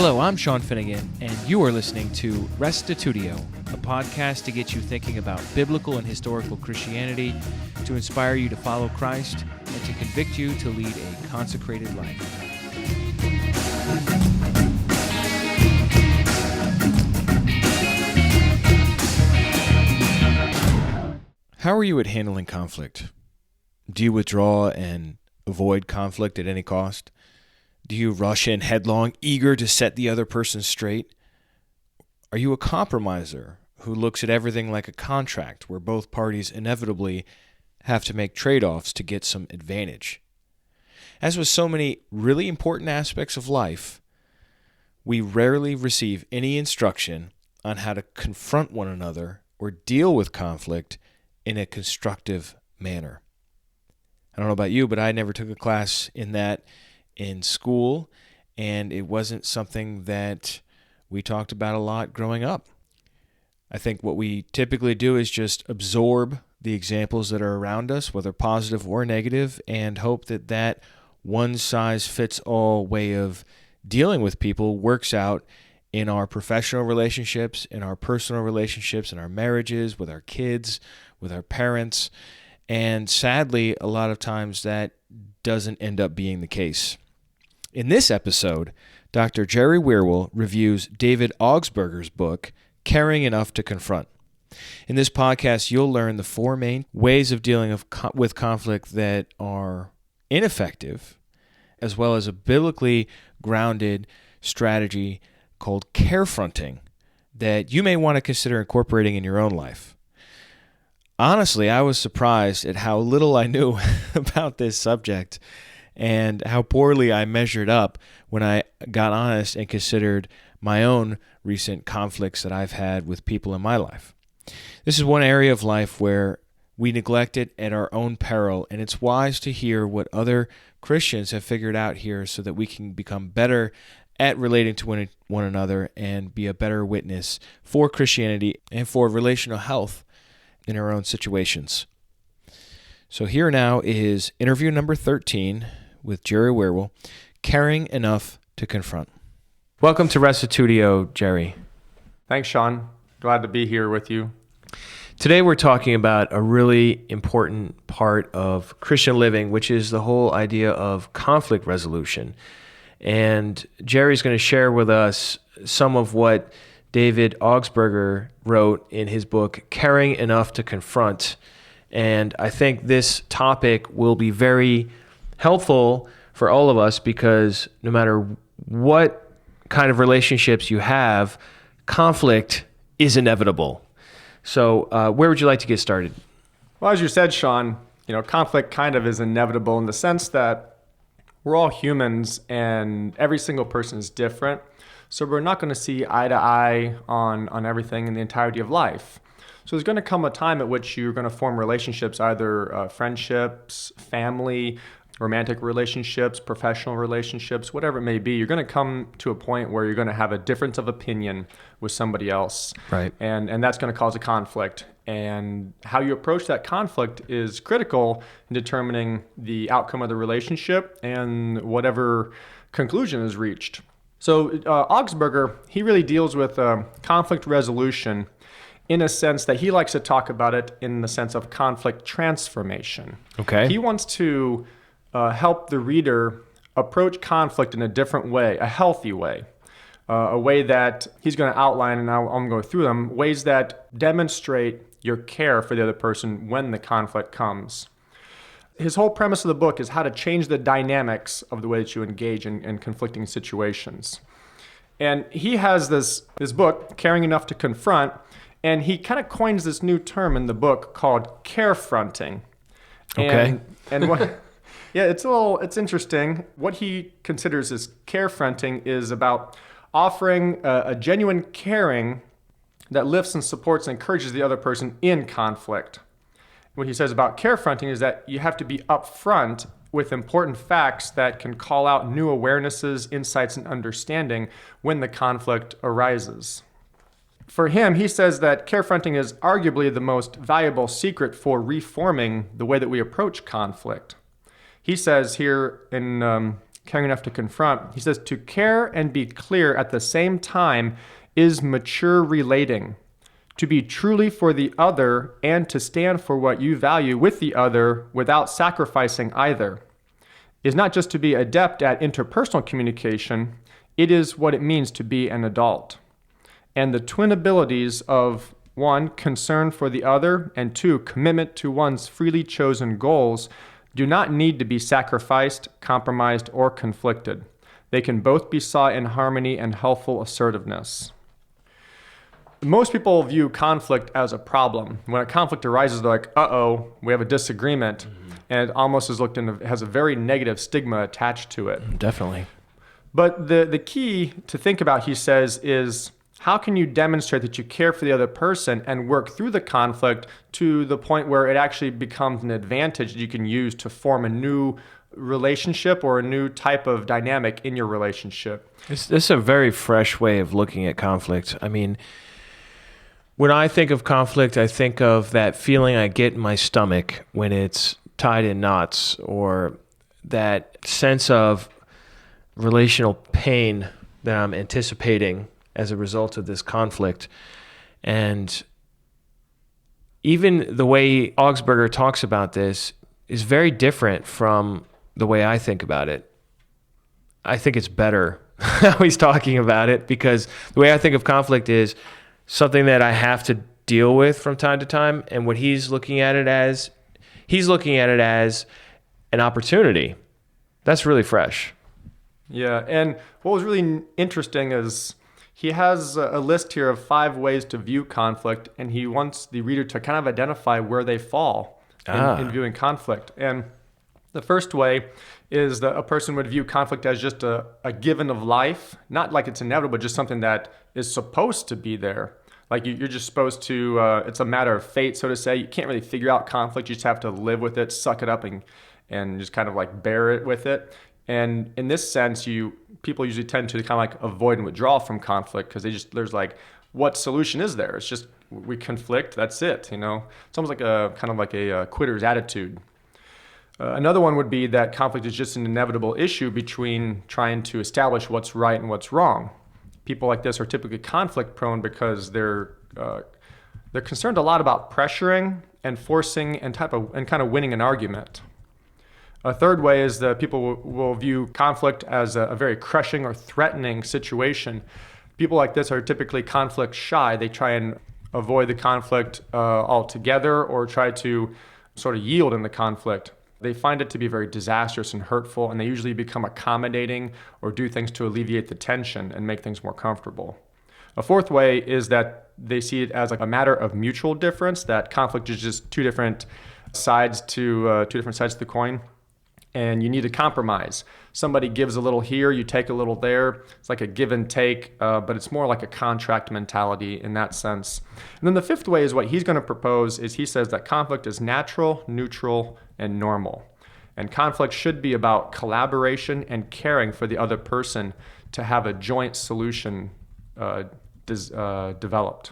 Hello, I'm Sean Finnegan, and you are listening to Restitutio, a podcast to get you thinking about biblical and historical Christianity, to inspire you to follow Christ, and to convict you to lead a consecrated life. How are you at handling conflict? Do you withdraw and avoid conflict at any cost? Do you rush in headlong, eager to set the other person straight? Are you a compromiser who looks at everything like a contract where both parties inevitably have to make trade-offs to get some advantage? As with so many really important aspects of life, we rarely receive any instruction on how to confront one another or deal with conflict in a constructive manner. I don't know about you, but I never took a class in that in school, and it wasn't something that we talked about a lot growing up. I think what we typically do is just absorb the examples that are around us, whether positive or negative, and hope that that one-size-fits-all way of dealing with people works out in our professional relationships, in our personal relationships, in our marriages, with our kids, with our parents. And sadly, a lot of times that doesn't end up being the case. In this episode, Dr. Jerry Wierwille reviews David Augsburger's book, Caring Enough to Confront. In this podcast, you'll learn the four main ways of dealing with conflict that are ineffective, as well as a biblically grounded strategy called carefronting that you may want to consider incorporating in your own life. Honestly, I was surprised at how little I knew about this subject and how poorly I measured up when I got honest and considered my own recent conflicts that I've had with people in my life. This is one area of life where we neglect it at our own peril, and it's wise to hear what other Christians have figured out here so that we can become better at relating to one another and be a better witness for Christianity and for relational health in our own situations. So here now is interview number 13 with Jerry Wierwille, Caring Enough to Confront. Welcome to Restitutio, Jerry. Thanks, Sean. Glad to be here with you. Today we're talking about a really important part of Christian living, which is the whole idea of conflict resolution. And Jerry's going to share with us some of what David Augsburger wrote in his book, Caring Enough to Confront. And I think this topic will be very helpful for all of us because no matter what kind of relationships you have, conflict is inevitable. So where would you like to get started? Well, as you said, Sean, conflict kind of is inevitable in the sense that we're all humans and every single person is different. So we're not going to see eye to eye on everything in the entirety of life. So there's going to come a time at which you're going to form relationships, either friendships, family, romantic relationships, professional relationships, whatever it may be. You're going to come to a point where you're going to have a difference of opinion with somebody else. Right. And that's going to cause a conflict. And how you approach that conflict is critical in determining the outcome of the relationship and whatever conclusion is reached. So Augsburger, he really deals with conflict resolution in a sense that he likes to talk about it in the sense of conflict transformation. Okay. He wants to help the reader approach conflict in a different way, a healthy way, a way that he's going to outline, and I'm going to go through them, ways that demonstrate your care for the other person when the conflict comes. His whole premise of the book is how to change the dynamics of the way that you engage in conflicting situations. And he has this book, Caring Enough to Confront, and he kind of coins this new term in the book called carefronting. Okay. And what... Yeah, it's interesting. What he considers as carefronting is about offering a genuine caring that lifts and supports and encourages the other person in conflict. What he says about carefronting is that you have to be upfront with important facts that can call out new awarenesses, insights, and understanding when the conflict arises. For him, he says that carefronting is arguably the most valuable secret for reforming the way that we approach conflict. He says here in caring enough to confront. He says, to care and be clear at the same time is mature relating. To be truly for the other and to stand for what you value with the other without sacrificing either is not just to be adept at interpersonal communication, it is what it means to be an adult. And the twin abilities of 1, concern for the other, and 2, commitment to one's freely chosen goals do not need to be sacrificed, compromised, or conflicted. They can both be sought in harmony and helpful assertiveness. Most people view conflict as a problem. When a conflict arises, they're like, uh-oh, we have a disagreement. And it almost is has a very negative stigma attached to it. Definitely. But the key to think about, he says, is how can you demonstrate that you care for the other person and work through the conflict to the point where it actually becomes an advantage that you can use to form a new relationship or a new type of dynamic in your relationship? This is a very fresh way of looking at conflict. I mean, when I think of conflict, I think of that feeling I get in my stomach when it's tied in knots, or that sense of relational pain that I'm anticipating as a result of this conflict. And even the way Augsburger talks about this is very different from the way I think about it. I think it's better how he's talking about it, because the way I think of conflict is something that I have to deal with from time to time. And what he's looking at it as an opportunity. That's really fresh. Yeah, and what was really interesting is he has a list here of 5 ways to view conflict, and he wants the reader to kind of identify where they fall in viewing conflict. And the first way is that a person would view conflict as just a given of life, not like it's inevitable, but just something that is supposed to be there. Like you're just supposed to, it's a matter of fate, so to say. You can't really figure out conflict. You just have to live with it, suck it up, and just kind of like bear it with it. And in this sense, people usually tend to kind of like avoid and withdraw from conflict because there's like, what solution is there? It's just, we conflict, that's it, you know? It's almost like a quitter's attitude. Another one would be that conflict is just an inevitable issue between trying to establish what's right and what's wrong. People like this are typically conflict prone because they're concerned a lot about pressuring and forcing and kind of winning an argument. A third way is that people will view conflict as a very crushing or threatening situation. People like this are typically conflict shy. They try and avoid the conflict altogether, or try to sort of yield in the conflict. They find it to be very disastrous and hurtful, and they usually become accommodating or do things to alleviate the tension and make things more comfortable. A fourth way is that they see it as like a matter of mutual difference, that conflict is just two different sides to the coin, and you need to compromise. Somebody gives a little here, you take a little there. It's like a give and take, but it's more like a contract mentality in that sense. And then the fifth way is what he's going to propose is he says that conflict is natural, neutral, and normal. And conflict should be about collaboration and caring for the other person to have a joint solution developed.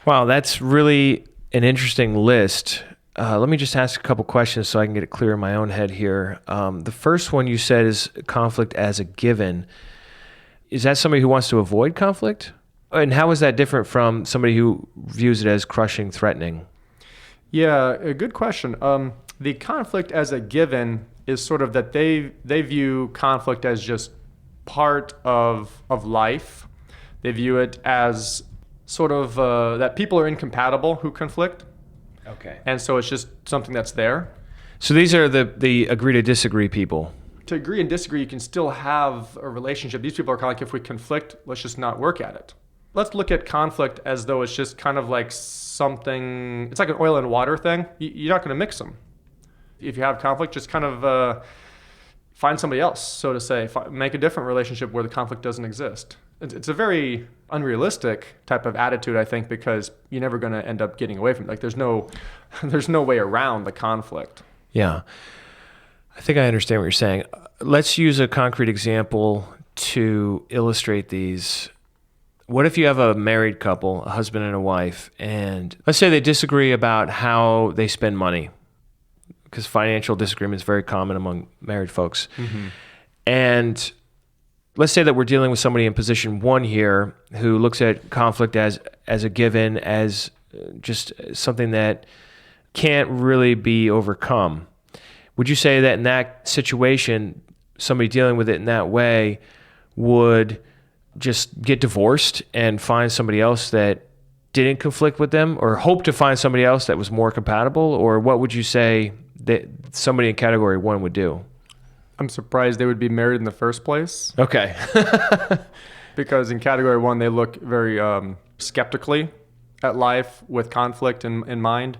Wow, that's really an interesting list. Let me just ask a couple questions so I can get it clear in my own head here. The first one you said is conflict as a given. Is that somebody who wants to avoid conflict? And how is that different from somebody who views it as crushing, threatening? Yeah, a good question. The conflict as a given is sort of that they view conflict as just part of life. They view it as sort of that people are incompatible who conflict. Okay. And so it's just something that's there. So these are the agree to disagree people. To agree and disagree, you can still have a relationship. These people are kind of like, if we conflict, let's just not work at it. Let's look at conflict as though it's just kind of like something, it's like an oil and water thing. You're not going to mix them. If you have conflict, just kind of find somebody else, so to say. Make a different relationship where the conflict doesn't exist. It's a very unrealistic type of attitude, I think, because you're never going to end up getting away from it. Like there's no way around the conflict. Yeah. I think I understand what you're saying. Let's use a concrete example to illustrate these. What if you have a married couple, a husband and a wife, and let's say they disagree about how they spend money. because financial disagreement is very common among married folks. And let's say that we're dealing with somebody in position 1 here who looks at conflict as a given, as just something that can't really be overcome. Would you say that in that situation, somebody dealing with it in that way would just get divorced and find somebody else that didn't conflict with them, or hope to find somebody else that was more compatible? Or what would you say that somebody in category 1 would do? I'm surprised they would be married in the first place. Okay. Because in category 1, they look very skeptically at life with conflict in mind.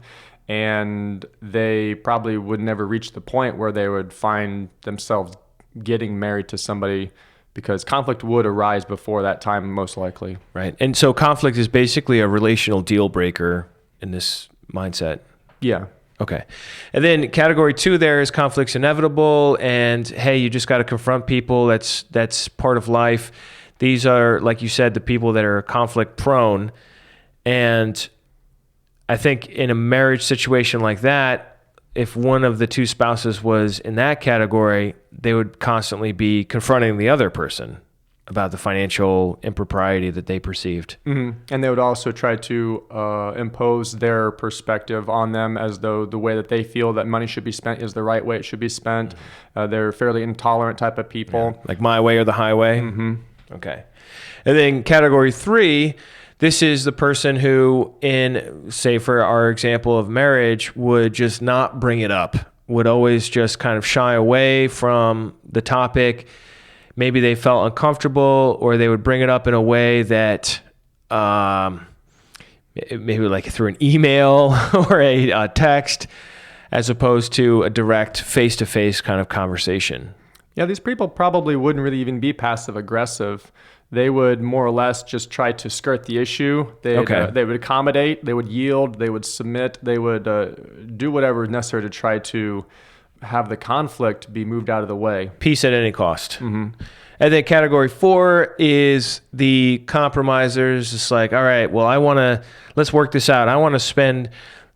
And they probably would never reach the point where they would find themselves getting married to somebody, because conflict would arise before that time, most likely. Right. And so conflict is basically a relational deal breaker in this mindset. Yeah. Okay. And then category 2 there is conflict's inevitable, and hey, you just got to confront people. That's part of life. These are, like you said, the people that are conflict prone. And I think in a marriage situation like that, if one of the two spouses was in that category, they would constantly be confronting the other person about the financial impropriety that they perceived. Mm-hmm. And they would also try to impose their perspective on them, as though the way that they feel that money should be spent is the right way it should be spent. They're fairly intolerant type of people. Yeah. Like my way or the highway? Mm-hmm. Okay. And then category 3, this is the person who, in, say, for our example of marriage, would just not bring it up, would always just kind of shy away from the topic. Maybe they felt uncomfortable, or they would bring it up in a way that maybe like through an email or a text, as opposed to a direct face-to-face kind of conversation. Yeah, these people probably wouldn't really even be passive-aggressive. They would more or less just try to skirt the issue. They would accommodate, they would yield, they would submit, they would do whatever is necessary to try to have the conflict be moved out of the way. Peace at any cost. Mm-hmm. And then category 4 is the compromisers. It's like, all right, well, let's work this out. I want to spend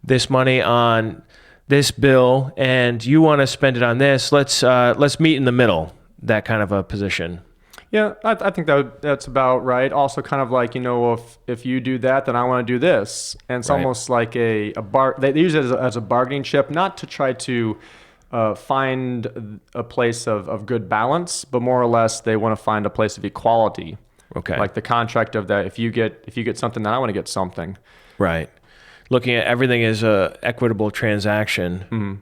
this money on this bill, and you want to spend it on this. Let's meet in the middle. That kind of a position. Yeah, I think that's about right. Also, kind of like, if you do that, then I want to do this, and it's almost like they use it as a bargaining chip, not to try to find a place of good balance, but more or less they want to find a place of equality. Okay, like the contract of that. If you get something, then I want to get something. Right. Looking at everything as a equitable transaction. Mm-hmm.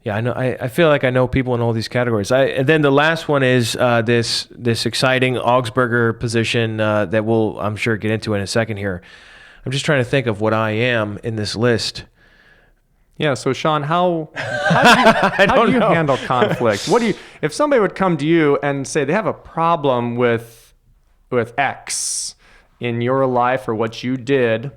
Yeah, I know. I feel like I know people in all these categories. And then the last one is this exciting Augsburger position that we'll, I'm sure, get into in a second here. I'm just trying to think of what I am in this list. Yeah. So, Sean, how do you handle conflict? If somebody would come to you and say they have a problem with X in your life or what you did?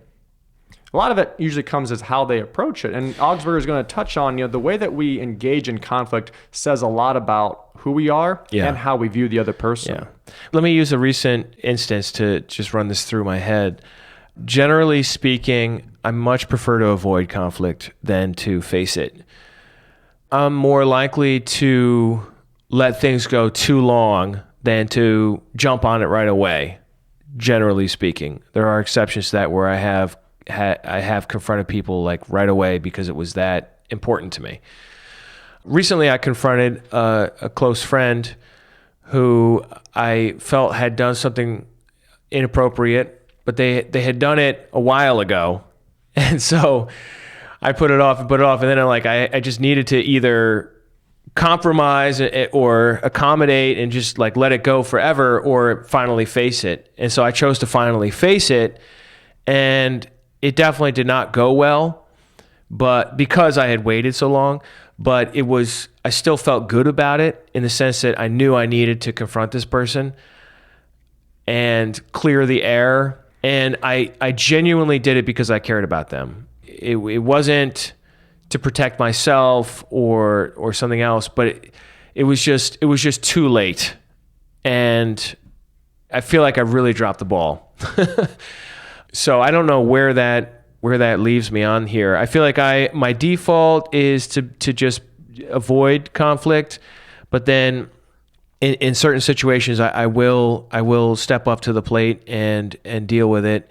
A lot of it usually comes as how they approach it. And Augsburger is going to touch on, the way that we engage in conflict says a lot about who we are and how we view the other person. Yeah. Let me use a recent instance to just run this through my head. Generally speaking, I much prefer to avoid conflict than to face it. I'm more likely to let things go too long than to jump on it right away, generally speaking. There are exceptions to that where I have confronted people like right away because it was that important to me. Recently, I confronted a close friend who I felt had done something inappropriate, but they had done it a while ago. And so I put it off, and then I just needed to either compromise or accommodate and just like let it go forever, or finally face it. And so I chose to finally face it, and it definitely did not go well, but because I had waited so long, but I still felt good about it in the sense that I knew I needed to confront this person and clear the air. And I genuinely did it because I cared about them. It wasn't to protect myself or something else, but it was just too late. And I feel like I really dropped the ball. So I don't know where that where that leaves me on here. I feel like my default is to just avoid conflict, but then in certain situations, I will step up to the plate and deal with it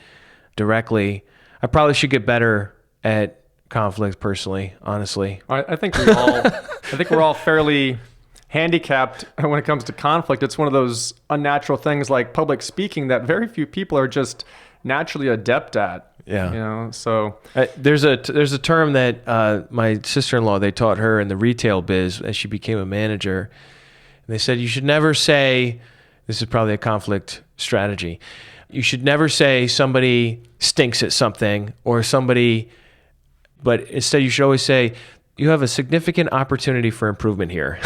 directly. I probably should get better at conflict personally, honestly. I think we're all fairly handicapped when it comes to conflict. It's one of those unnatural things like public speaking that very few people are just naturally adept at. Yeah. So there's a term that my sister-in-law, they taught her in the retail biz as she became a manager. And they said you should never say, this is probably a conflict strategy, you should never say somebody stinks at something but instead you should always say, you have a significant opportunity for improvement here,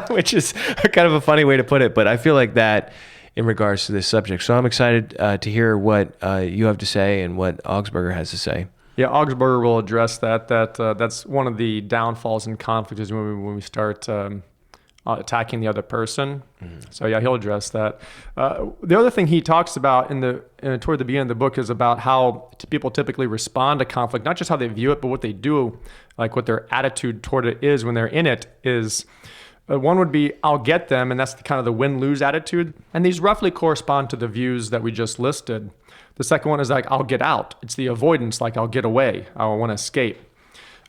which is kind of a funny way to put it, but I feel like that in regards to this subject. So I'm excited to hear what you have to say and what Augsburger has to say. Yeah, Augsburger will address that. That's one of the downfalls in conflict is when we start attacking the other person. Mm-hmm. So yeah, he'll address that. The other thing he talks about toward the beginning of the book is about how people typically respond to conflict, not just how they view it, but what they do, like what their attitude toward it is when they're in it is. One would be, I'll get them, and that's kind of the win-lose attitude. And these roughly correspond to the views that we just listed. The second one is like, I'll get out. It's the avoidance, like I'll get away. I want to escape.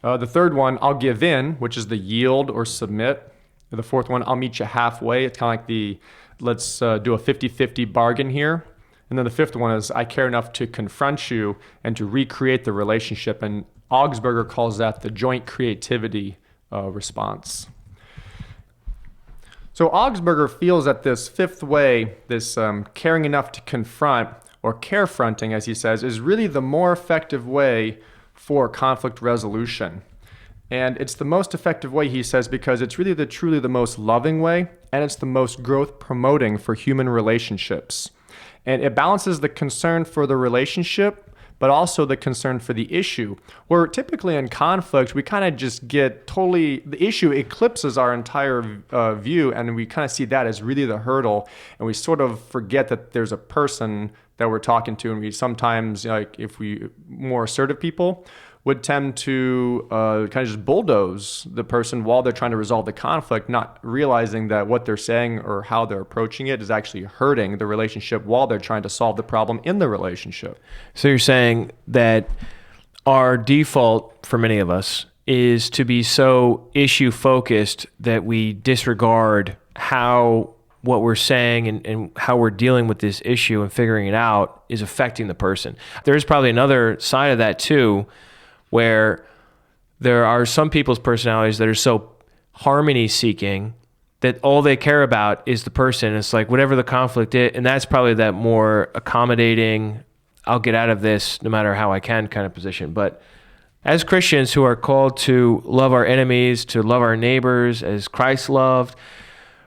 The third one, I'll give in, which is the yield or submit. The fourth one, I'll meet you halfway. It's kind of like let's do a 50-50 bargain here. And then the fifth one is, I care enough to confront you and to recreate the relationship. And Augsburger calls that the joint creativity response. So Augsburger feels that this fifth way, this caring enough to confront, or carefronting, as he says, is really the more effective way for conflict resolution. And it's the most effective way, he says, because it's really truly the most loving way, and it's the most growth promoting for human relationships. And it balances the concern for the relationship, but also the concern for the issue. Where typically in conflict, we kind of just get the issue eclipses our entire view, and we kind of see that as really the hurdle, and we sort of forget that there's a person that we're talking to, and we sometimes, if we more assertive people, would tend to kind of just bulldoze the person while they're trying to resolve the conflict, not realizing that what they're saying or how they're approaching it is actually hurting the relationship while they're trying to solve the problem in the relationship. So you're saying that our default for many of us is to be so issue focused that we disregard how what we're saying and how we're dealing with this issue and figuring it out is affecting the person. There's probably another side of that too, where there are some people's personalities that are so harmony seeking that all they care about is the person. It's like whatever the conflict is, and that's probably that more accommodating, I'll get out of this no matter how I can kind of position. But as Christians who are called to love our enemies, to love our neighbors as Christ loved,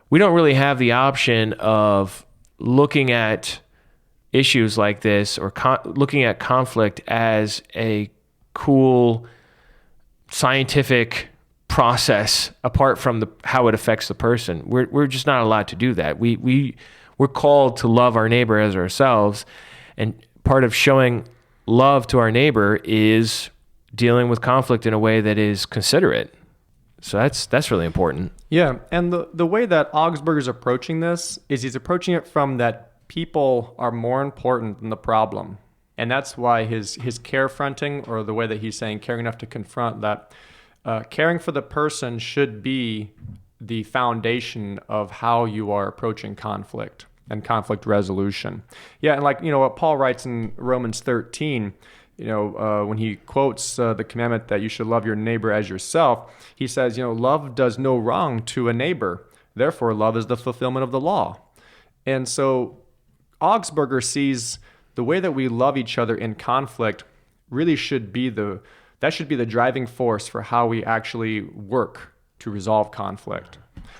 we don't really have the option of looking at issues like this or looking at conflict as a cool scientific process apart from how it affects the person. We're just not allowed to do that. We're called to love our neighbor as ourselves, and part of showing love to our neighbor is dealing with conflict in a way that is considerate. So that's really important. Yeah, and the way that Augsburger's approaching this is he's approaching it from that people are more important than the problem. And that's why his carefronting, or the way that he's saying caring enough to confront, that caring for the person should be the foundation of how you are approaching conflict and conflict resolution. Yeah, and what Paul writes in Romans 13, when he quotes the commandment that you should love your neighbor as yourself, he says, love does no wrong to a neighbor. Therefore, love is the fulfillment of the law. And so Augsburger sees the way that we love each other in conflict really should be the driving force for how we actually work to resolve conflict.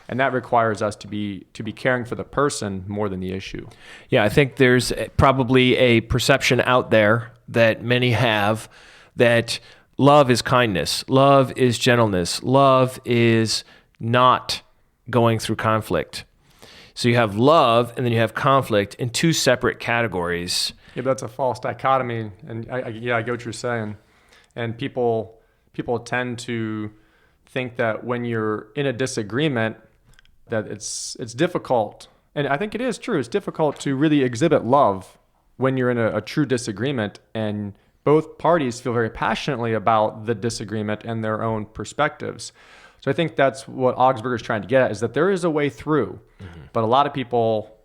And that requires us to be caring for the person more than the issue. Yeah, I think there's probably a perception out there that many have that love is kindness, love is gentleness, love is not going through conflict. So you have love and then you have conflict in two separate categories. Yeah, but that's a false dichotomy, and I get what you're saying. And people tend to think that when you're in a disagreement, that it's difficult, and I think it is true. It's difficult to really exhibit love when you're in a true disagreement, and both parties feel very passionately about the disagreement and their own perspectives. So I think that's what Augsburger is trying to get at, is that there is a way through, but a lot of people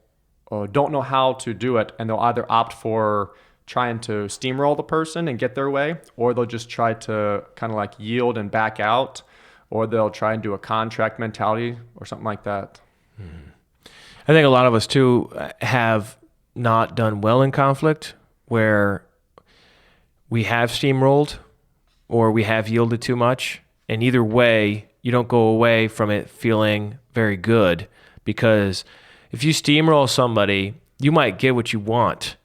don't know how to do it, and they'll either opt for trying to steamroll the person and get their way, or they'll just try to kind of like yield and back out, or they'll try and do a contract mentality or something like that. I think a lot of us too have not done well in conflict, where we have steamrolled or we have yielded too much. And either way, you don't go away from it feeling very good, because if you steamroll somebody, you might get what you want.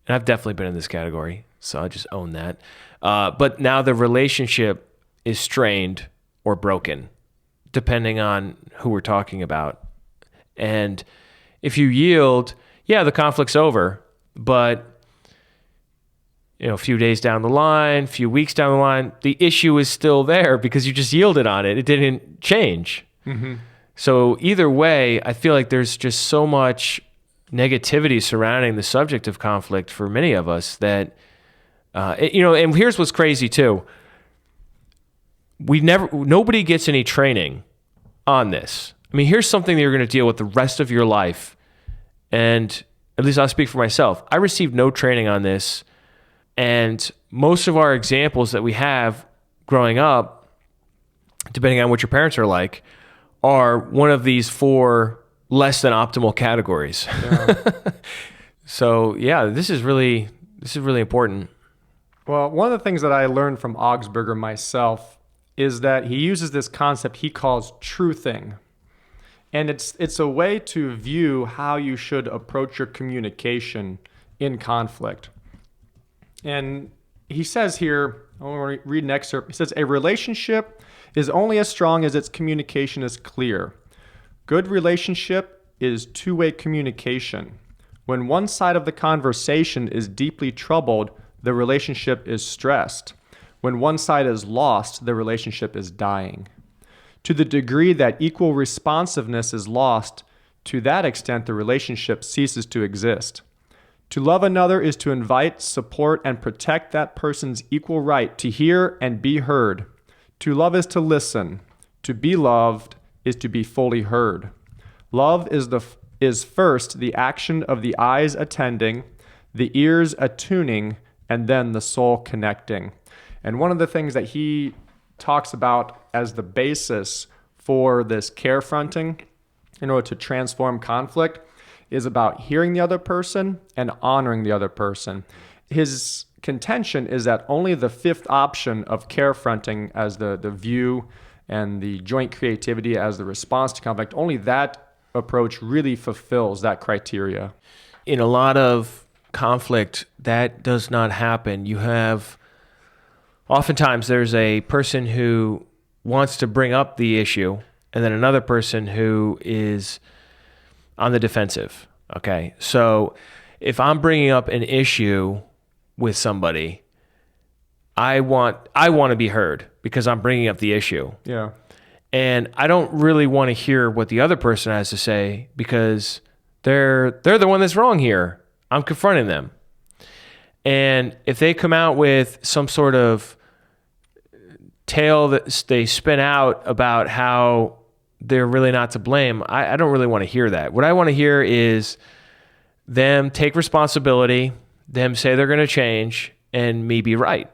And I've definitely been in this category, so I just own that. But now the relationship is strained or broken, depending on who we're talking about. And if you yield, yeah, the conflict's over, but a few days down the line, a few weeks down the line, the issue is still there because you just yielded on it. It didn't change. Mm-hmm. So either way, I feel like there's just so much negativity surrounding the subject of conflict for many of us that, and here's what's crazy too. Nobody gets any training on this. I mean, here's something that you're going to deal with the rest of your life. And at least I'll speak for myself. I received no training on this. And most of our examples that we have growing up, depending on what your parents are like, are one of these 4 less than optimal categories. Yeah. So yeah, this is really important. Well, one of the things that I learned from Augsburger myself is that he uses this concept he calls truthing. And it's a way to view how you should approach your communication in conflict. And he says here, I want to read an excerpt. He says, a relationship is only as strong as its communication is clear. Good relationship is two-way communication. When one side of the conversation is deeply troubled, the relationship is stressed. When one side is lost, the relationship is dying. To the degree that equal responsiveness is lost, to that extent the relationship ceases to exist. To love another is to invite, support, and protect that person's equal right to hear and be heard. To love is to listen. To be loved is to be fully heard. Love is first the action of the eyes attending, the ears attuning, and then the soul connecting. And one of the things that he talks about as the basis for this carefronting in order to transform conflict is about hearing the other person and honoring the other person. His contention is that only the 5th option of carefronting as the view and the joint creativity as the response to conflict, only that approach really fulfills that criteria. In a lot of conflict, that does not happen. Oftentimes there's a person who wants to bring up the issue and then another person who is on the defensive. Okay. So if I'm bringing up an issue with somebody, I want to be heard because I'm bringing up the issue. Yeah. And I don't really want to hear what the other person has to say because they're the one that's wrong here. I'm confronting them. And if they come out with some sort of tale that they spin out about how they're really not to blame, I don't really want to hear that. What I want to hear is them take responsibility, them say they're going to change, and me be right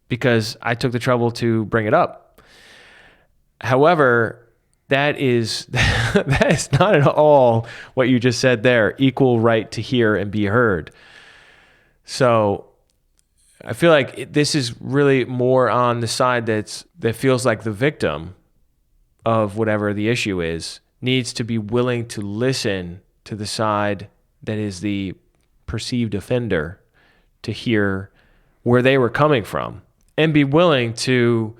because I took the trouble to bring it up. However, that is not at all what you just said there, equal right to hear and be heard. So I feel like this is really more on the side that feels like the victim of whatever the issue is needs to be willing to listen to the side that is the perceived offender to hear where they were coming from and be willing to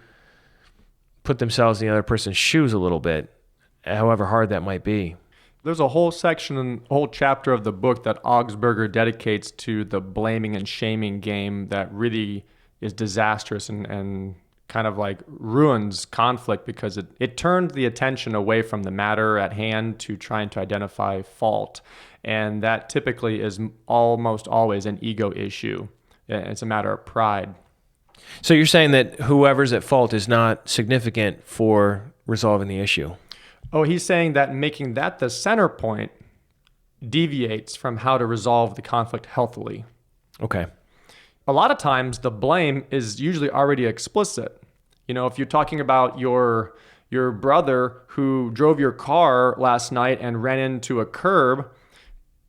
put themselves in the other person's shoes a little bit, however hard that might be. There's a whole section, a whole chapter of the book that Augsburger dedicates to the blaming and shaming game that really is disastrous and kind of like ruins conflict because it turned the attention away from the matter at hand to trying to identify fault. And that typically is almost always an ego issue. It's a matter of pride. So you're saying that whoever's at fault is not significant for resolving the issue? Oh, he's saying that making that the center point deviates from how to resolve the conflict healthily. Okay. A lot of times the blame is usually already explicit. You know, if you're talking about your brother who drove your car last night and ran into a curb,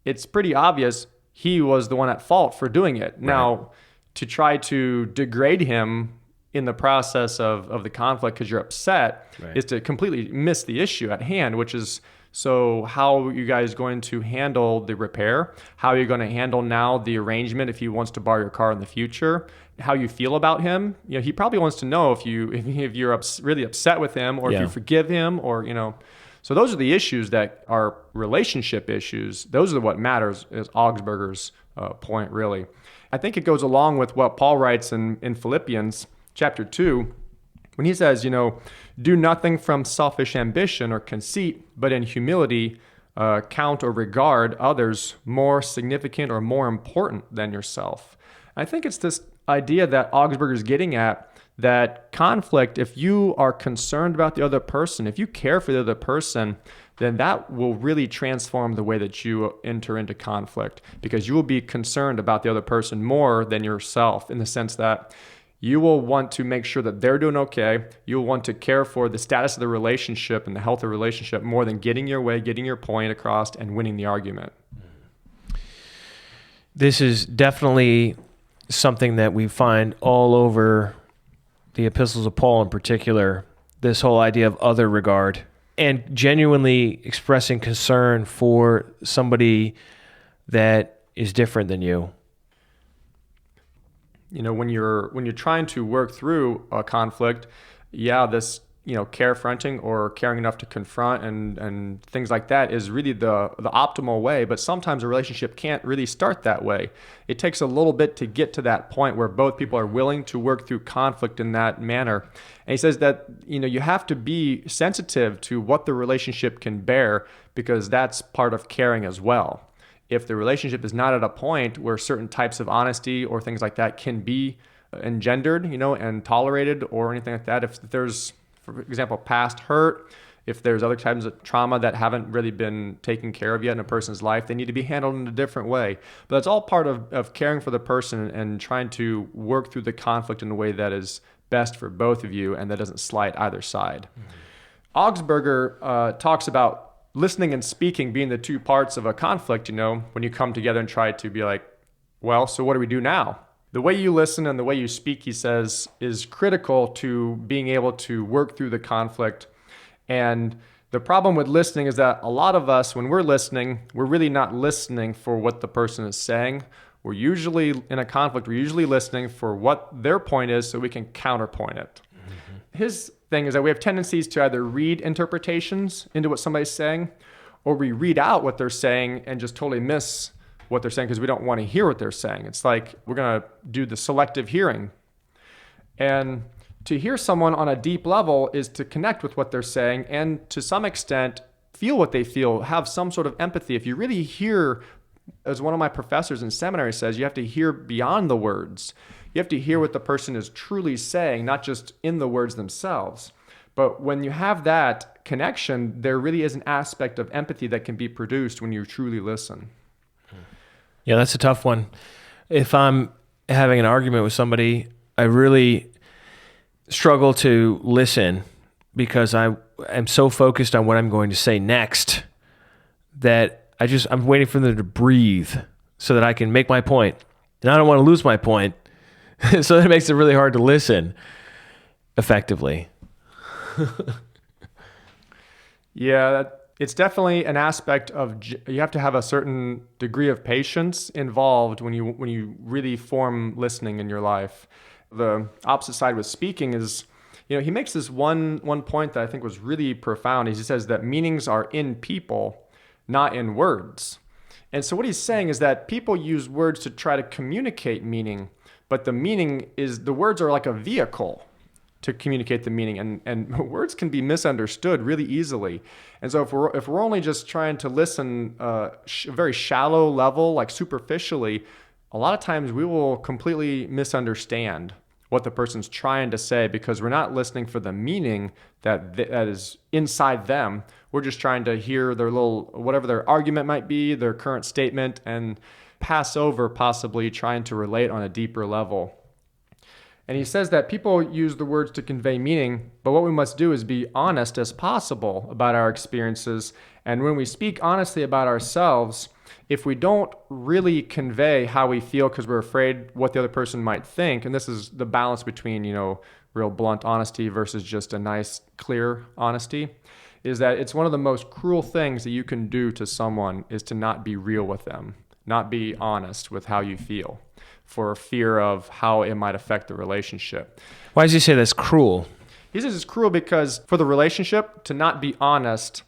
it's pretty obvious he was the one at fault for doing it. Right. Now, to try to degrade him in the process of the conflict because you're upset is to completely miss the issue at hand, which is, so how are you guys going to handle the repair? How are you going to handle now the arrangement if he wants to borrow your car in the future? How you feel about him? You know, he probably wants to know if you're really upset with him or if you forgive him or, you know. So those are the issues that are relationship issues. Those are what matters, is Augsburger's point, really. I think it goes along with what Paul writes in Philippians chapter 2, when he says, you know, do nothing from selfish ambition or conceit, but in humility count or regard others more significant or more important than yourself. I think it's this idea that Augsburger is getting at, that conflict, if you are concerned about the other person, if you care for the other person, then that will really transform the way that you enter into conflict, because you will be concerned about the other person more than yourself, in the sense that you will want to make sure that they're doing okay. You'll want to care for the status of the relationship and the health of the relationship more than getting your way, getting your point across, and winning the argument. This is definitely something that we find all over the epistles of Paul in particular, this whole idea of other regard and genuinely expressing concern for somebody that is different than you. You know, when you're trying to work through a conflict, this, you know, carefronting or caring enough to confront and things like that is really the optimal way. But sometimes a relationship can't really start that way. It takes a little bit to get to that point where both people are willing to work through conflict in that manner. And he says that, you know, you have to be sensitive to what the relationship can bear, because that's part of caring as well. If the relationship is not at a point where certain types of honesty or things like that can be engendered, you know, and tolerated or anything like that, if there's, for example, past hurt, if there's other types of trauma that haven't really been taken care of yet in a person's life, they need to be handled in a different way. But that's all part of caring for the person and trying to work through the conflict in a way that is best for both of you and that doesn't slight either side. Mm-hmm. Augsburger talks about listening and speaking being the two parts of a conflict, you know, when you come together and try to be like, well, so what do we do now? The way you listen and the way you speak, he says, is critical to being able to work through the conflict. And the problem with listening is that a lot of us, when we're listening, we're really not listening for what the person is saying. We're usually, in a conflict, we're usually listening for what their point is so we can counterpoint it. Mm-hmm. His thing is that we have tendencies to either read interpretations into what somebody's saying, or we read out what they're saying and just totally miss what they're saying because we don't want to hear what they're saying. It's like we're going to do the selective hearing. And to hear someone on a deep level is to connect with what they're saying and to some extent feel what they feel, have some sort of empathy. If you really hear, as one of my professors in seminary says, you have to hear beyond the words. You have to hear what the person is truly saying, not just in the words themselves. But when you have that connection, there really is an aspect of empathy that can be produced when you truly listen. Yeah, that's a tough one. If I'm having an argument with somebody, I really struggle to listen because I am so focused on what I'm going to say next that I'm waiting for them to breathe so that I can make my point. And I don't want to lose my point. So that makes it really hard to listen effectively. Yeah, it's definitely an aspect of, you have to have a certain degree of patience involved when you really form listening in your life. The opposite side with speaking is, you know, he makes this one point that I think was really profound. He says that meanings are in people, not in words. And so what he's saying is that people use words to try to communicate meaning, but the words are like a vehicle to communicate the meaning, and words can be misunderstood really easily. And so if we're only just trying to listen very shallow level, like superficially, a lot of times we will completely misunderstand what the person's trying to say because we're not listening for the meaning that is inside them. We're just trying to hear their whatever their argument might be, their current statement, and pass over possibly trying to relate on a deeper level. And he says that people use the words to convey meaning, but what we must do is be honest as possible about our experiences. And when we speak honestly about ourselves, if we don't really convey how we feel because we're afraid what the other person might think, and this is the balance between, real blunt honesty versus just a nice, clear honesty, is that it's one of the most cruel things that you can do to someone is to not be real with them, not be honest with how you feel, for fear of how it might affect the relationship. Why does he say that's cruel? He says it's cruel because for the relationship, to not be honest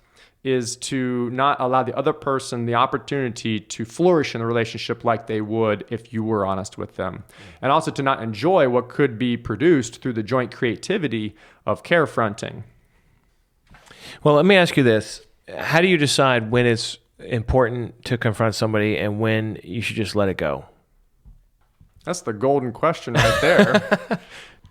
is to not allow the other person the opportunity to flourish in the relationship like they would if you were honest with them. And also to not enjoy what could be produced through the joint creativity of carefronting. Well, let me ask you this. How do you decide when it's important to confront somebody and when you should just let it go? That's the golden question right there.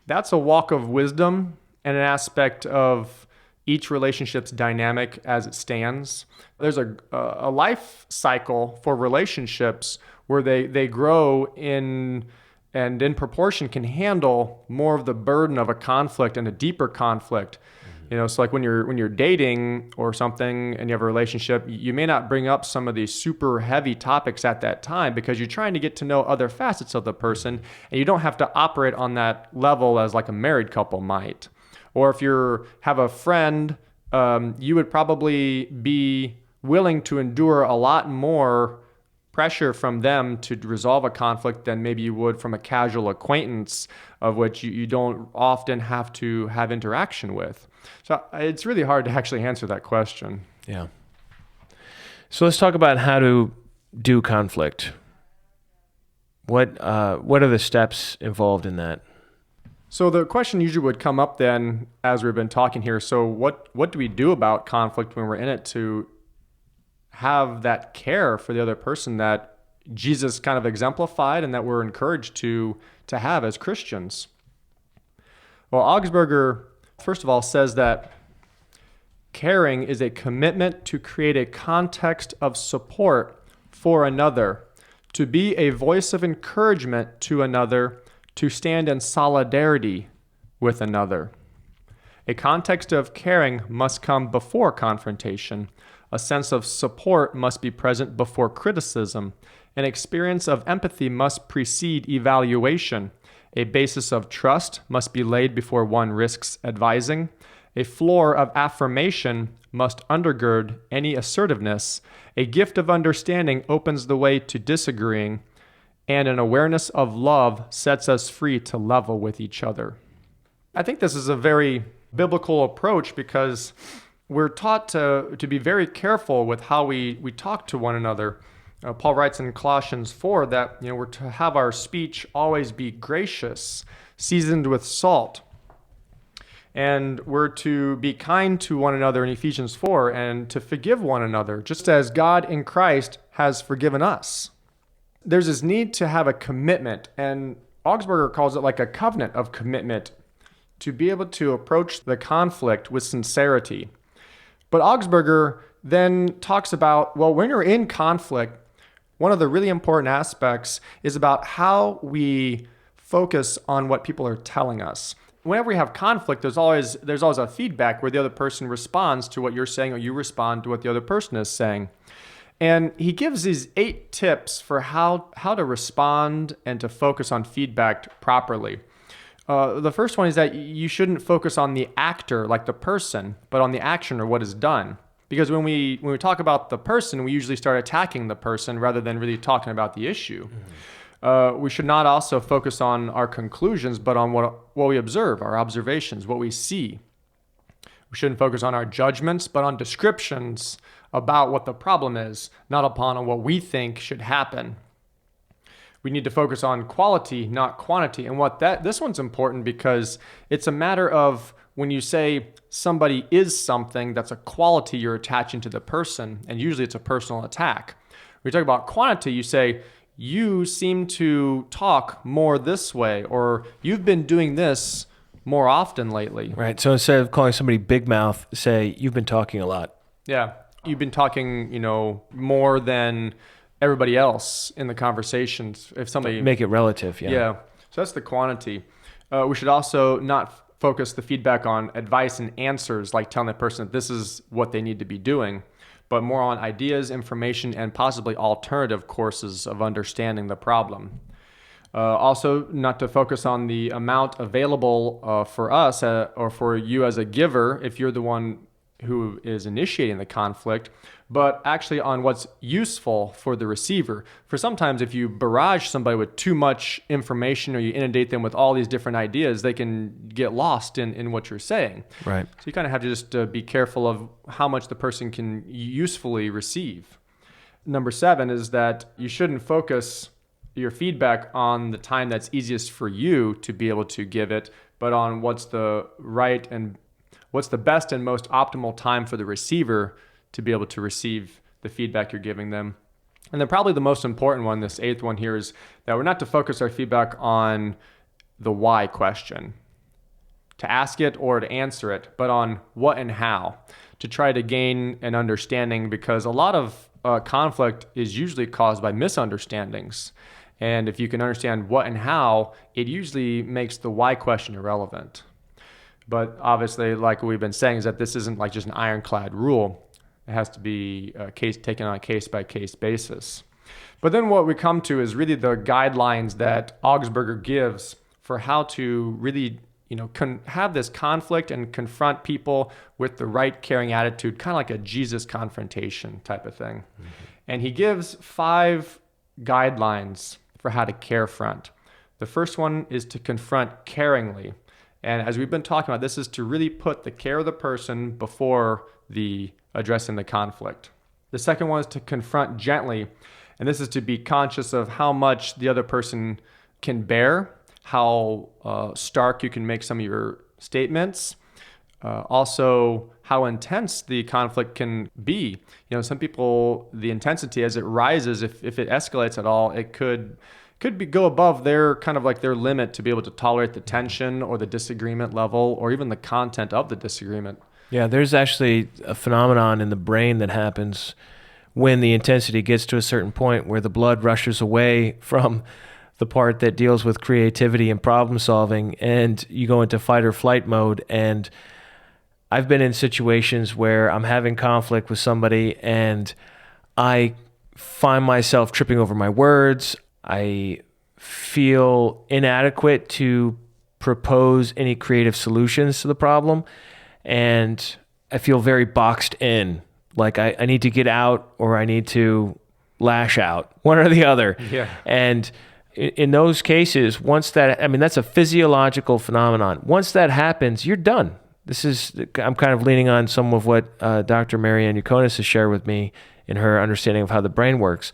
That's a walk of wisdom and an aspect of each relationship's dynamic as it stands. There's a life cycle for relationships where they grow and in proportion can handle more of the burden of a conflict and a deeper conflict. So like when you're dating or something and you have a relationship, you may not bring up some of these super heavy topics at that time because you're trying to get to know other facets of the person, and you don't have to operate on that level as like a married couple might. Or if you have a friend, you would probably be willing to endure a lot more pressure from them to resolve a conflict than maybe you would from a casual acquaintance of which you don't often have to have interaction with. So it's really hard to actually answer that question. Yeah. So let's talk about how to do conflict. What are the steps involved in that? So the question usually would come up then as we've been talking here. So what do we do about conflict when we're in it to have that care for the other person that Jesus kind of exemplified and that we're encouraged to have as Christians? Well, Augsburger, first of all, says that caring is a commitment to create a context of support for another, to be a voice of encouragement to another, to stand in solidarity with another. A context of caring must come before confrontation. A sense of support must be present before criticism. An experience of empathy must precede evaluation. A basis of trust must be laid before one risks advising. A floor of affirmation must undergird any assertiveness. A gift of understanding opens the way to disagreeing. And an awareness of love sets us free to level with each other. I think this is a very biblical approach because we're taught to be very careful with how we talk to one another. Paul writes in Colossians 4 that we're to have our speech always be gracious, seasoned with salt. And we're to be kind to one another in Ephesians 4 and to forgive one another, just as God in Christ has forgiven us. There's this need to have a commitment, and Augsburger calls it like a covenant of commitment to be able to approach the conflict with sincerity. But Augsburger then talks about, well, when you're in conflict, one of the really important aspects is about how we focus on what people are telling us. Whenever we have conflict, there's always a feedback where the other person responds to what you're saying or you respond to what the other person is saying. And he gives these 8 tips for how to respond and to focus on feedback properly. The first one is that you shouldn't focus on the actor, like the person, but on the action or what is done. Because when we talk about the person, we usually start attacking the person rather than really talking about the issue. We should not also focus on our conclusions, but on what we observe, our observations, what we see. We We shouldn't focus on our judgments, but on descriptions about what the problem is, not upon what we think should happen. We need to focus on quality, not quantity. And this one's important because it's a matter of when you say somebody is something, that's a quality you're attaching to the person, and usually it's a personal attack. When you talk about quantity, you say, you seem to talk more this way, or you've been doing this more often lately. Right. So instead of calling somebody big mouth, say, you've been talking a lot. Yeah. You've been talking, more than everybody else in the conversations. If somebody make it relative. Yeah. Yeah. So that's the quantity. We should also not focus the feedback on advice and answers, like telling the person that this is what they need to be doing, but more on ideas, information, and possibly alternative courses of understanding the problem. Also, not to focus on the amount available for us or for you as a giver, if you're the one who is initiating the conflict, but actually on what's useful for the receiver. For sometimes if you barrage somebody with too much information or you inundate them with all these different ideas, they can get lost in what you're saying. Right. So you kind of have to just be careful of how much the person can usefully receive. Number 7 is that you shouldn't focus your feedback on the time that's easiest for you to be able to give it, but on what's the best and most optimal time for the receiver to be able to receive the feedback you're giving them. And then probably the most important one, this 8th one here, is that we're not to focus our feedback on the why question, to ask it or to answer it, but on what and how, to try to gain an understanding, because a lot of conflict is usually caused by misunderstandings. And if you can understand what and how, it usually makes the why question irrelevant. But obviously, like we've been saying, is that this isn't like just an ironclad rule. It has to be taken on a case-by-case basis. But then what we come to is really the guidelines that Augsburger gives for how to really, have this conflict and confront people with the right caring attitude, kind of like a Jesus confrontation type of thing. Mm-hmm. And he gives 5 guidelines for how to carefront. The first one is to confront caringly. And as we've been talking about, this is to really put the care of the person before the addressing the conflict. The second one is to confront gently. And this is to be conscious of how much the other person can bear, how stark you can make some of your statements. Also, how intense the conflict can be. Some people, the intensity as it rises, if it escalates at all, it could go above their kind of like their limit to be able to tolerate the tension or the disagreement level or even the content of the disagreement. Yeah, there's actually a phenomenon in the brain that happens when the intensity gets to a certain point where the blood rushes away from the part that deals with creativity and problem solving, and you go into fight or flight mode. And I've been in situations where I'm having conflict with somebody and I find myself tripping over my words. I feel inadequate to propose any creative solutions to the problem. And I feel very boxed in, like I need to get out or I need to lash out, one or the other. Yeah. And in those cases, that's a physiological phenomenon. Once that happens, you're done. I'm kind of leaning on some of what Dr. Marianne Yukonis has shared with me in her understanding of how the brain works.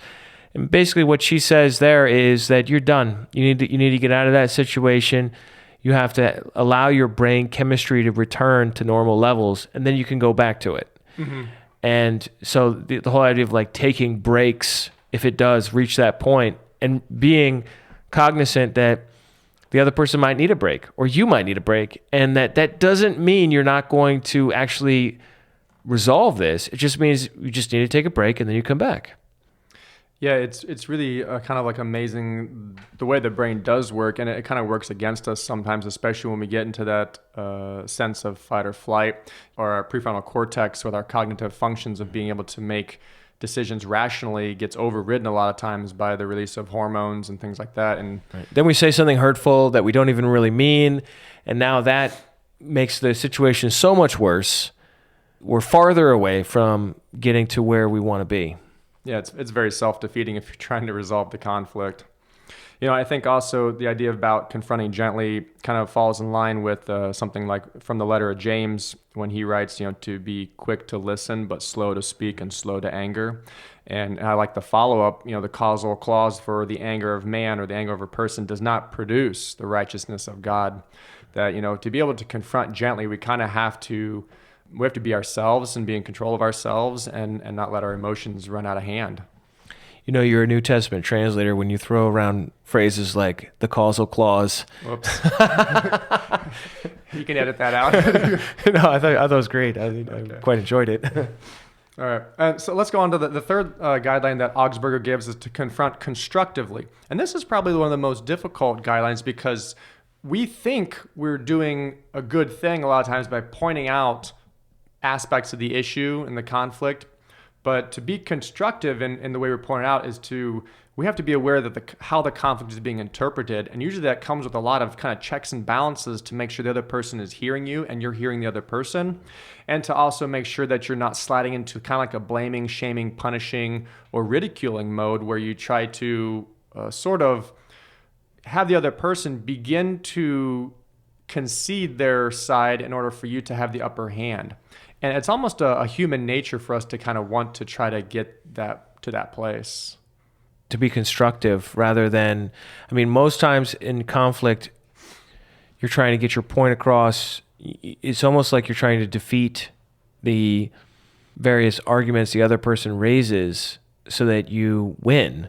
And basically what she says there is that you're done. You need to get out of that situation. You have to allow your brain chemistry to return to normal levels, and then you can go back to it. Mm-hmm. And so the whole idea of like taking breaks, if it does reach that point, and being cognizant that the other person might need a break, or you might need a break, and that doesn't mean you're not going to actually resolve this. It just means you just need to take a break, and then you come back. Yeah, it's really kind of like amazing the way the brain does work, and it kind of works against us sometimes, especially when we get into that sense of fight or flight, or our prefrontal cortex with our cognitive functions of being able to make decisions rationally gets overridden a lot of times by the release of hormones and things like that. And right. Then we say something hurtful that we don't even really mean, and now that makes the situation so much worse. We're farther away from getting to where we want to be. Yeah, it's very self-defeating if you're trying to resolve the conflict. I think also the idea about confronting gently kind of falls in line with something like from the letter of James when he writes, to be quick to listen, but slow to speak and slow to anger. And I like the follow-up, the causal clause for the anger of man or the anger of a person does not produce the righteousness of God. That, to be able to confront gently, we have to be ourselves and be in control of ourselves and not let our emotions run out of hand. You're a New Testament translator when you throw around phrases like the causal clause. Whoops. You can edit that out. No, I thought it was great. I quite enjoyed it. All right. So let's go on to the third guideline that Augsburger gives is to confront constructively. And this is probably one of the most difficult guidelines because we think we're doing a good thing a lot of times by pointing out aspects of the issue and the conflict. But to be constructive in the way we're pointing out is we have to be aware that how the conflict is being interpreted. And usually that comes with a lot of kind of checks and balances to make sure the other person is hearing you and you're hearing the other person. And to also make sure that you're not sliding into kind of like a blaming, shaming, punishing, or ridiculing mode where you try to sort of have the other person begin to concede their side in order for you to have the upper hand. And it's almost a human nature for us to kind of want to try to get that to that place. To be constructive rather than, most times in conflict, you're trying to get your point across. It's almost like you're trying to defeat the various arguments the other person raises so that you win.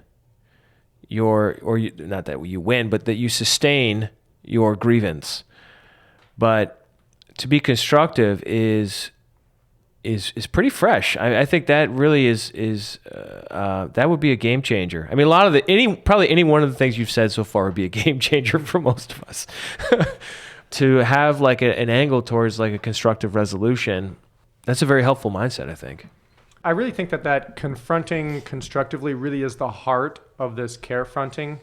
Not that you win, but that you sustain your grievance. But to be constructive is pretty fresh. I think that really is that would be a game changer. A lot of probably any one of the things you've said so far would be a game changer for most of us. To have like an angle towards like a constructive resolution, that's a very helpful mindset, I think. I really think that confronting constructively really is the heart of this carefronting,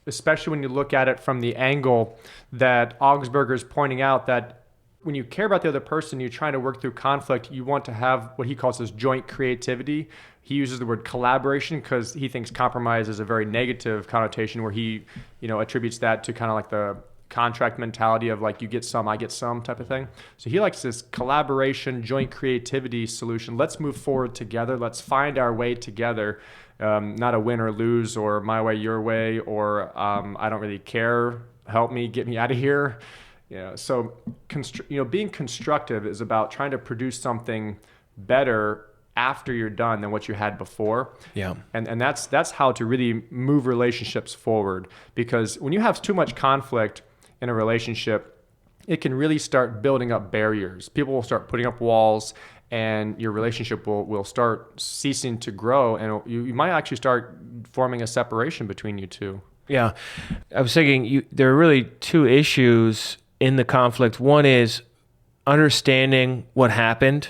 especially when you look at it from the angle that Augsburger is pointing out that when you care about the other person, you're trying to work through conflict, you want to have what he calls this joint creativity. He uses the word collaboration because he thinks compromise is a very negative connotation where he, attributes that to kind of like the contract mentality of like you get some, I get some type of thing. So he likes this collaboration, joint creativity solution. Let's move forward together. Let's find our way together. Not a win or lose or my way, your way, or I don't really care. Help me, get me out of here. So being constructive is about trying to produce something better after you're done than what you had before. Yeah. And that's how to really move relationships forward. Because when you have too much conflict in a relationship, it can really start building up barriers. People will start putting up walls and your relationship will start ceasing to grow. And you might actually start forming a separation between you two. Yeah. I was thinking there are really two issues in the conflict. One is understanding what happened.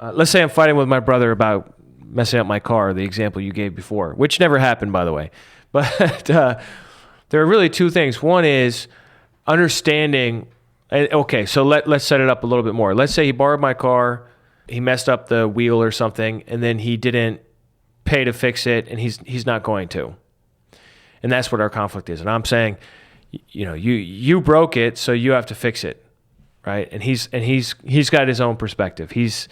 Let's say I'm fighting with my brother about messing up my car, the example you gave before, which never happened, by the way. But there are really two things. One is understanding. Okay, so let's set it up a little bit more. Let's say he borrowed my car, he messed up the wheel or something, and then he didn't pay to fix it, and he's not going to. And that's what our conflict is. And I'm saying, you broke it, so you have to fix it, right? And he's got his own perspective. He's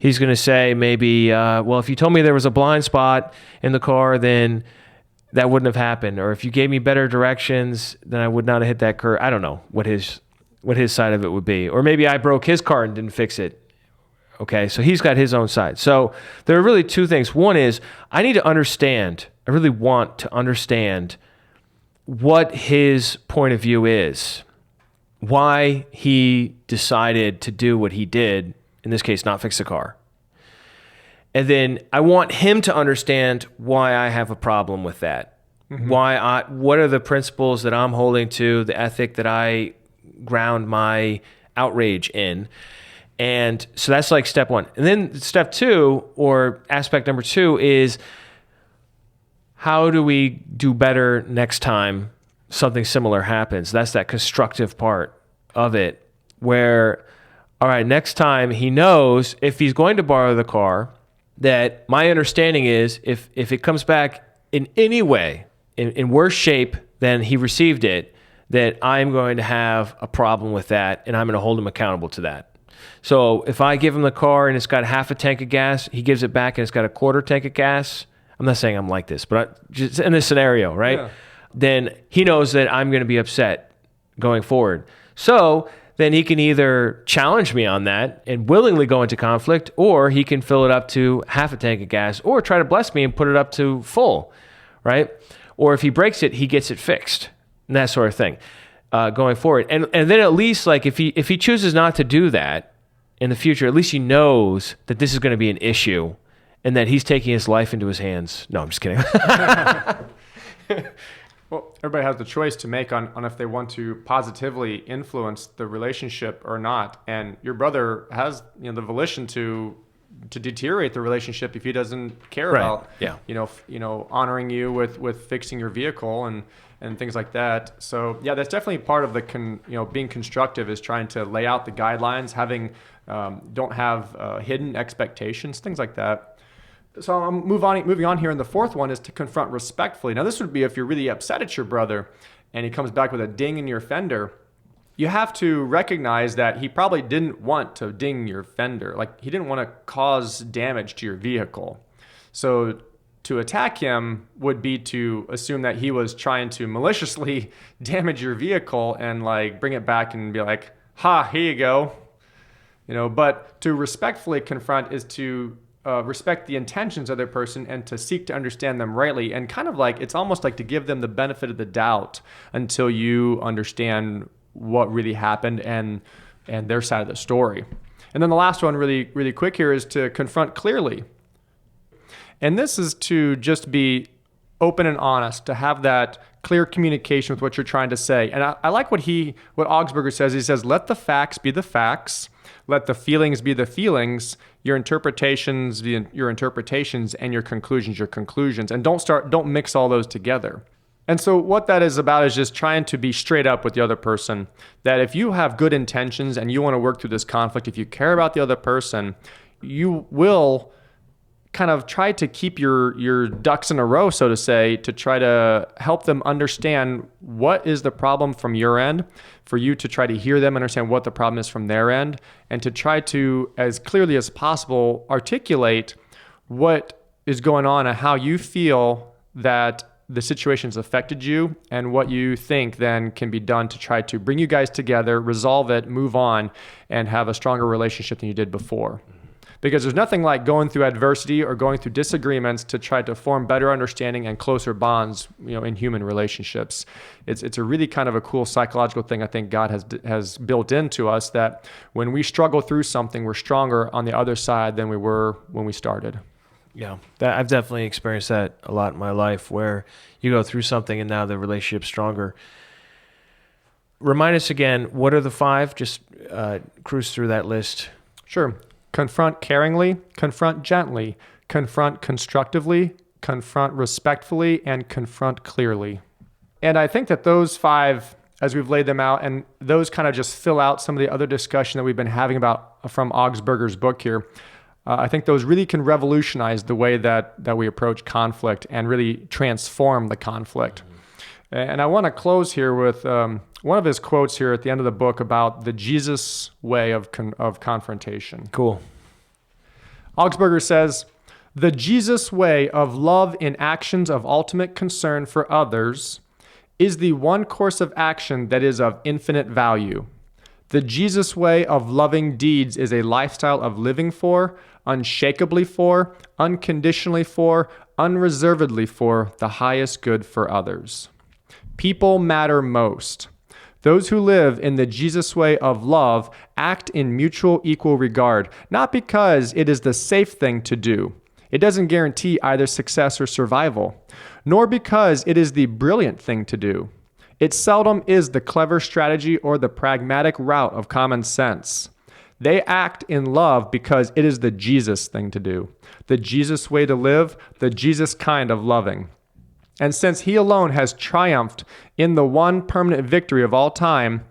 going to say maybe, well, if you told me there was a blind spot in the car, then that wouldn't have happened. Or if you gave me better directions, then I would not have hit that curve. I don't know what his side of it would be. Or maybe I broke his car and didn't fix it. Okay, so he's got his own side. So there are really two things. One is I need to understand. I really want to understand what his point of view is, why he decided to do what he did, in this case, not fix the car. And then I want him to understand why I have a problem with that. Mm-hmm. What are the principles that I'm holding to, the ethic that I ground my outrage in. And so that's like step one. And then step two, or aspect number two, is how do we do better next time something similar happens? That's that constructive part of it, where, all right, next time he knows if he's going to borrow the car, that my understanding is if it comes back in any way in worse shape than he received it, that I'm going to have a problem with that, and I'm going to hold him accountable to that. So if I give him the car and it's got half a tank of gas, he gives it back and it's got a quarter tank of gas. I'm not saying I'm like this, but just in this scenario, right? Yeah. Then he knows that I'm going to be upset going forward. So then he can either challenge me on that and willingly go into conflict, or he can fill it up to half a tank of gas, or try to bless me and put it up to full, right? Or if he breaks it, he gets it fixed, and that sort of thing going forward. And then at least, like, if he chooses not to do that in the future, at least he knows that this is going to be an issue and that he's taking his life into his hands. No, I'm just kidding. Well, everybody has the choice to make on if they want to positively influence the relationship or not. And your brother has, the volition to deteriorate the relationship if he doesn't care about, honoring you with fixing your vehicle and things like that. So yeah, that's definitely part of the being constructive, is trying to lay out the guidelines, don't have hidden expectations, things like that. So I'm moving on here, and the fourth one is to confront respectfully. Now this would be if you're really upset at your brother and he comes back with a ding in your fender. You have to recognize that he probably didn't want to ding your fender. Like, he didn't want to cause damage to your vehicle. So to attack him would be to assume that he was trying to maliciously damage your vehicle and like bring it back and be like, ha, here you go. But to respectfully confront is to respect the intentions of their person and to seek to understand them rightly, and kind of like, it's almost like to give them the benefit of the doubt until you understand what really happened and their side of the story. And then the last one, really, really quick here, is to confront clearly. And this is to just be open and honest, to have that clear communication with what you're trying to say. And I like what Augsburger says. He says, let the facts be the facts, let the feelings be the feelings, your interpretations be your interpretations, and your conclusions. And don't mix all those together. And so what that is about is just trying to be straight up with the other person, that if you have good intentions and you want to work through this conflict, if you care about the other person, you will kind of try to keep your ducks in a row, so to say, to try to help them understand what is the problem from your end, for you to try to hear them, understand what the problem is from their end, and to try to, as clearly as possible, articulate what is going on and how you feel that the situation's affected you, and what you think then can be done to try to bring you guys together, resolve it, move on, and have a stronger relationship than you did before. Because there's nothing like going through adversity or going through disagreements to try to form better understanding and closer bonds, in human relationships. It's a really kind of a cool psychological thing I think God has built into us, that when we struggle through something, we're stronger on the other side than we were when we started. Yeah, I've definitely experienced that a lot in my life, where you go through something and now the relationship's stronger. Remind us again, what are the 5? Just cruise through that list. Sure. Confront caringly, confront gently, confront constructively, confront respectfully, and confront clearly. And I think that those 5, as we've laid them out, and those kind of just fill out some of the other discussion that we've been having about from Augsburger's book here. I think those really can revolutionize the way that we approach conflict and really transform the conflict. And I want to close here with one of his quotes here at the end of the book about the Jesus way of confrontation. Cool. Augsburger says, "The Jesus way of love in actions of ultimate concern for others is the one course of action that is of infinite value. The Jesus way of loving deeds is a lifestyle of living for, unshakably for, unconditionally for, unreservedly for the highest good for others. People matter most. Those who live in the Jesus way of love act in mutual equal regard, not because it is the safe thing to do. It doesn't guarantee either success or survival, nor because it is the brilliant thing to do. It seldom is the clever strategy or the pragmatic route of common sense. They act in love because it is the Jesus thing to do, the Jesus way to live, the Jesus kind of loving. And since he alone has triumphed in the one permanent victory of all time,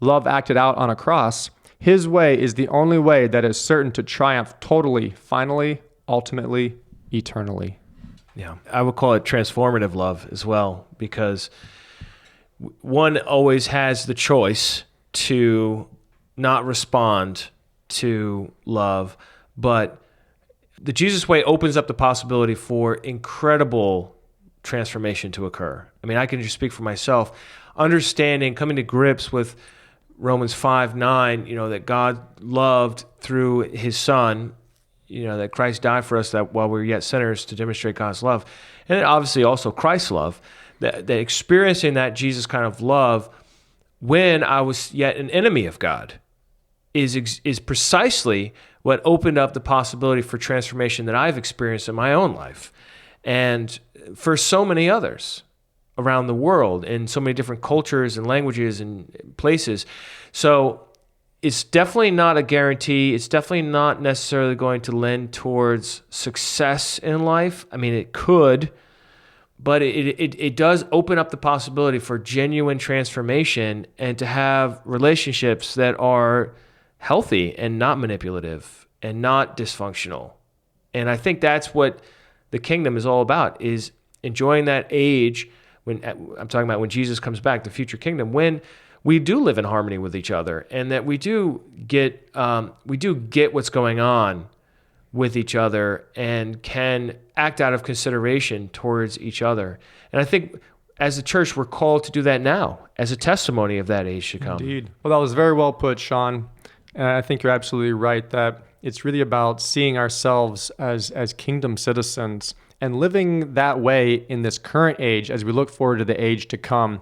love acted out on a cross, his way is the only way that is certain to triumph totally, finally, ultimately, eternally." Yeah. I would call it transformative love as well, because one always has the choice to not respond to love, but the Jesus way opens up the possibility for incredible transformation to occur. I mean, I can just speak for myself, understanding, coming to grips with Romans 5:9, that God loved through his Son, that Christ died for us that while we were yet sinners to demonstrate God's love. And then obviously also Christ's love, that experiencing that Jesus kind of love when I was yet an enemy of God is precisely what opened up the possibility for transformation that I've experienced in my own life and for so many others around the world in so many different cultures and languages and places. So it's definitely not a guarantee. It's definitely not necessarily going to lend towards success in life. I mean, it could, but it does open up the possibility for genuine transformation and to have relationships that are healthy and not manipulative and not dysfunctional. And I think that's what the kingdom is all about, is enjoying that age when I'm talking about when Jesus comes back, the future kingdom, when we do live in harmony with each other, and that we do get what's going on with each other and can act out of consideration towards each other. And I think as a church, we're called to do that now as a testimony of that age to come. Indeed. Well, that was very well put, Sean. And I think you're absolutely right that it's really about seeing ourselves as kingdom citizens and living that way in this current age as we look forward to the age to come.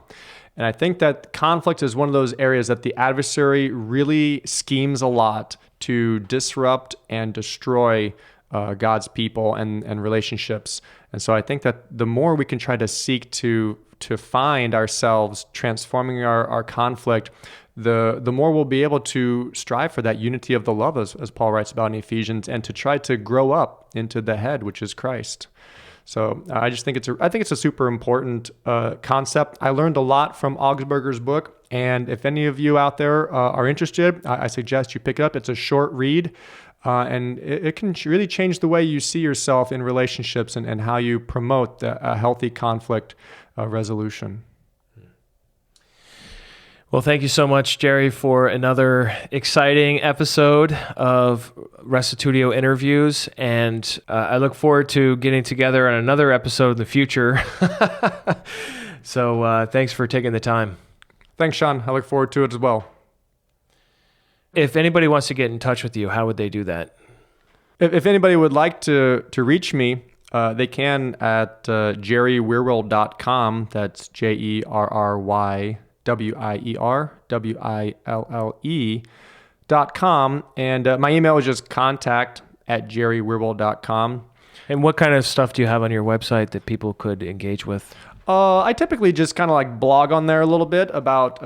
And I think that conflict is one of those areas that the adversary really schemes a lot to disrupt and destroy God's people and relationships. And so I think that the more we can try to seek to find ourselves transforming our conflict, the more we'll be able to strive for that unity of the love, as Paul writes about in Ephesians, and to try to grow up into the head, which is Christ. So I just think it's a super important concept. I learned a lot from Augsburger's book, and if any of you out there are interested, I suggest you pick it up. It's a short read, and it can really change the way you see yourself in relationships and how you promote a healthy conflict resolution. Well, thank you so much, Jerry, for another exciting episode of Restitutio Interviews, and I look forward to getting together on another episode in the future. So thanks for taking the time. Thanks, Sean. I look forward to it as well. If anybody wants to get in touch with you, how would they do that? If anybody would like to reach me, they can at jerrywierwille.com. That's JERRYWIERWILLE.com. And my email is just contact@jerrywierwille.com. And what kind of stuff do you have on your website that people could engage with? I typically just kind of like blog on there a little bit about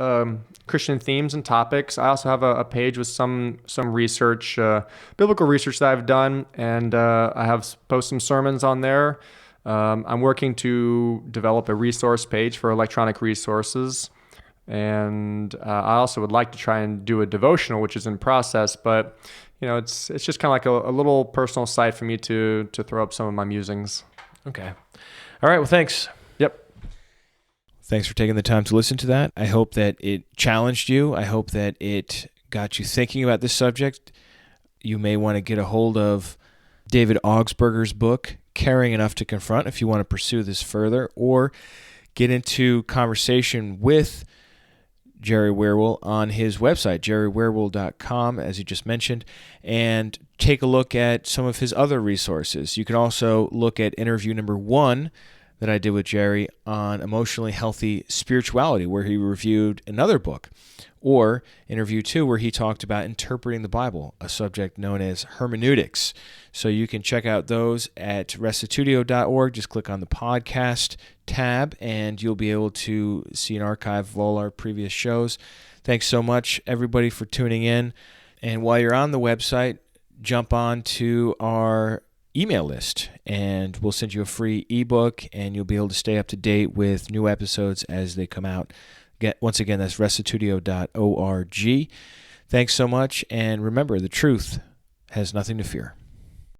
Christian themes and topics. I also have a page with some research, biblical research that I've done, and I have posted some sermons on there. I'm working to develop a resource page for electronic resources. And I also would like to try and do a devotional, which is in process, but it's just kind of like a little personal site for me to throw up some of my musings. Okay. All right. Well, thanks. Yep. Thanks for taking the time to listen to that. I hope that it challenged you. I hope that it got you thinking about this subject. You may want to get a hold of David Augsburger's book, Caring Enough to Confront, if you want to pursue this further, or get into conversation with Jerry Wierwille on his website, jerrywierwille.com, as you just mentioned, and take a look at some of his other resources. You can also look at interview number 1 that I did with Jerry on emotionally healthy spirituality, where he reviewed another book, or interview 2, where he talked about interpreting the Bible, a subject known as hermeneutics. So you can check out those at restitutio.org. Just click on the podcast tab, and you'll be able to see an archive of all our previous shows. Thanks so much, everybody, for tuning in. And while you're on the website, jump on to our email list, and we'll send you a free ebook, and you'll be able to stay up to date with new episodes as they come out. Once again, that's restitutio.org. Thanks so much, and remember, the truth has nothing to fear.